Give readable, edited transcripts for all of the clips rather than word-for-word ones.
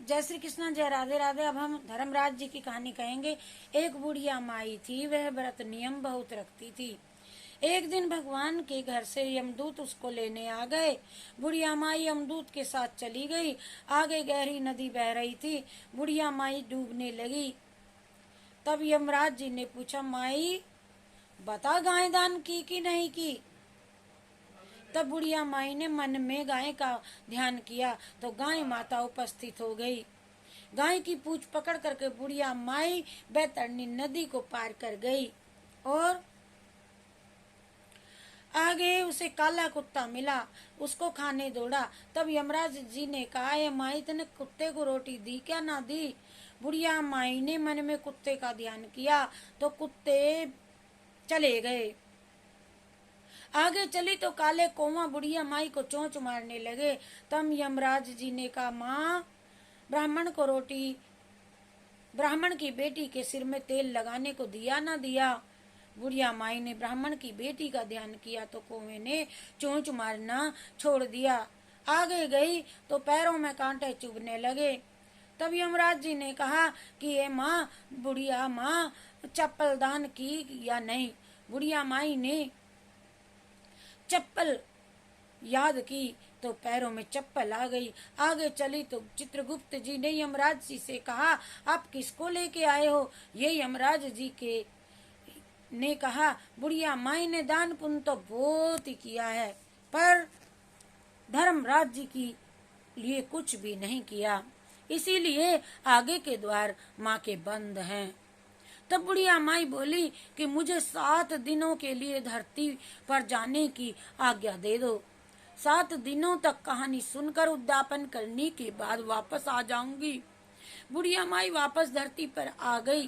जय श्री कृष्ण, जय राधे राधे। अब हम धर्मराज जी की कहानी कहेंगे। एक बुढ़िया माई थी, वह व्रत नियम बहुत रखती थी। एक दिन भगवान के घर से यमदूत उसको लेने आ गए। बुढ़िया माई यमदूत के साथ चली गई। आगे गहरी नदी बह रही थी। बुढ़िया माई डूबने लगी। तब यमराज जी ने पूछा, माई बता, गाय दान की कि नहीं की? तब बुढ़िया माई ने मन में गाय का ध्यान किया तो गाय माता उपस्थित हो गई। गाय की पूंछ पकड़ करके बुढ़िया माई बैतरणी नदी को पार कर गई और आगे उसे काला कुत्ता मिला, उसको खाने दौड़ा। तब यमराज जी ने कहा, ये माई तने कुत्ते को रोटी दी क्या ना दी? बुढ़िया माई ने मन में कुत्ते का ध्यान किया तो कुत्ते चले गए। आगे चली तो काले कौवा बुढ़िया माई को चोंच मारने लगे। तब यमराज जी ने कहा, माँ ब्राह्मण की बेटी के सिर में तेल लगाने को दिया ना दिया? बुढ़िया माई ने ब्राह्मण की बेटी का ध्यान किया तो कौवे ने चोंच मारना छोड़ दिया। आगे गई तो पैरों में कांटे चुभने लगे। तब यमराज जी ने कहा कि ये माँ, बुढ़िया माँ चप्पल दान की या नहीं? बुढ़िया माई ने चप्पल याद की तो पैरों में चप्पल आ गई। आगे चली तो चित्रगुप्त जी ने यमराज जी से कहा, आप किसको लेके आए हो? ये यमराज जी के ने कहा, बुढ़िया माई ने दान पुण्य तो बहुत ही किया है, पर धर्मराज जी की लिए कुछ भी नहीं किया, इसीलिए आगे के द्वार माँ के बंद हैं। तब बुढ़िया माई बोली कि मुझे 7 दिनों के लिए धरती पर जाने की आज्ञा दे दो। 7 दिनों तक कहानी सुनकर उद्यापन करने के बाद वापस आ जाऊंगी। बुढ़िया माई वापस धरती पर आ गई।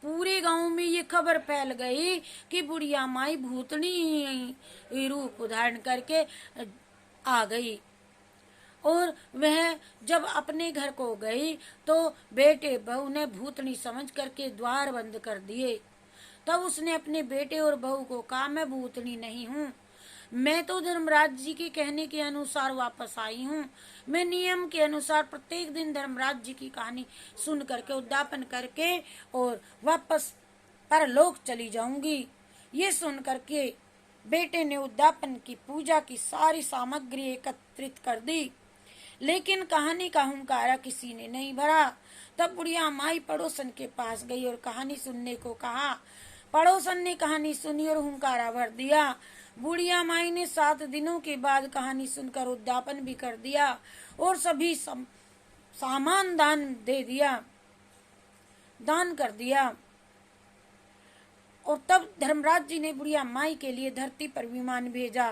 पूरे गांव में ये खबर फैल गई कि बुढ़िया माई भूतनी रूप धारण करके आ गई। और वह जब अपने घर को गई तो बेटे बहू ने भूतनी समझ करके द्वार बंद कर दिए। तब उसने अपने बेटे और बहू को कहा, मैं भूतनी नहीं हूँ, मैं तो धर्मराज जी के कहने के अनुसार वापस आई हूँ। मैं नियम के अनुसार प्रत्येक दिन धर्मराज जी की कहानी सुन करके उद्यापन करके और वापस परलोक चली जाऊंगी। ये सुन करके बेटे ने उद्यापन की पूजा की सारी सामग्री एकत्रित कर दी, लेकिन कहानी का हुंकारा किसी ने नहीं भरा। तब बुढ़िया माई पड़ोसन के पास गई और कहानी सुनने को कहा। पड़ोसन ने कहानी सुनी और हुंकारा भर दिया। बुढ़िया माई ने 7 दिनों के बाद कहानी सुनकर उद्यापन भी कर दिया और सभी सामान दान कर दिया। और तब धर्मराज जी ने बुढ़िया माई के लिए धरती पर विमान भेजा।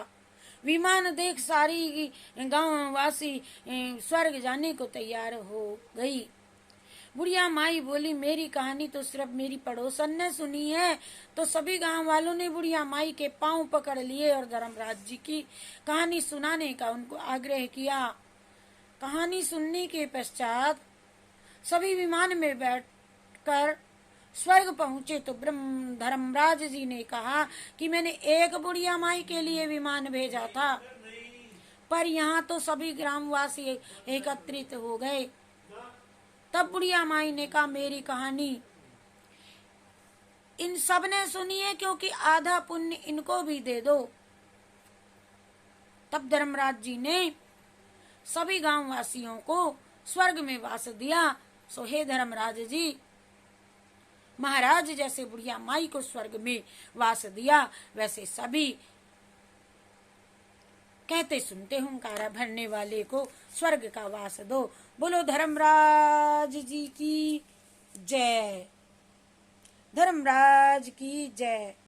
विमान देख सारी गांव वासी स्वर्ग जाने को तैयार हो गई। बुढ़िया माई बोली, मेरी कहानी तो सिर्फ मेरी पड़ोसन ने सुनी है। तो सभी गांव वालों ने बुढ़िया माई के पांव पकड़ लिए और धर्मराज जी की कहानी सुनाने का उनको आग्रह किया। कहानी सुनने के पश्चात सभी विमान में बैठकर स्वर्ग पहुंचे तो धर्मराज जी ने कहा कि मैंने एक बुढ़िया माई के लिए विमान भेजा था, पर यहाँ तो सभी ग्रामवासी एकत्रित हो गए। तब बुढ़िया माई ने कहा, मेरी कहानी इन सब ने सुनी है, क्योंकि आधा पुण्य इनको भी दे दो। तब धर्मराज जी ने सभी गांव वासियों को स्वर्ग में वास दिया। सो हे धर्मराज जी, महाराज जैसे बुढ़िया माई को स्वर्ग में वास दिया, वैसे सभी कहते सुनते हुंकारा भरने वाले को स्वर्ग का वास दो। बोलो धर्मराज जी की जय। धर्मराज की जय।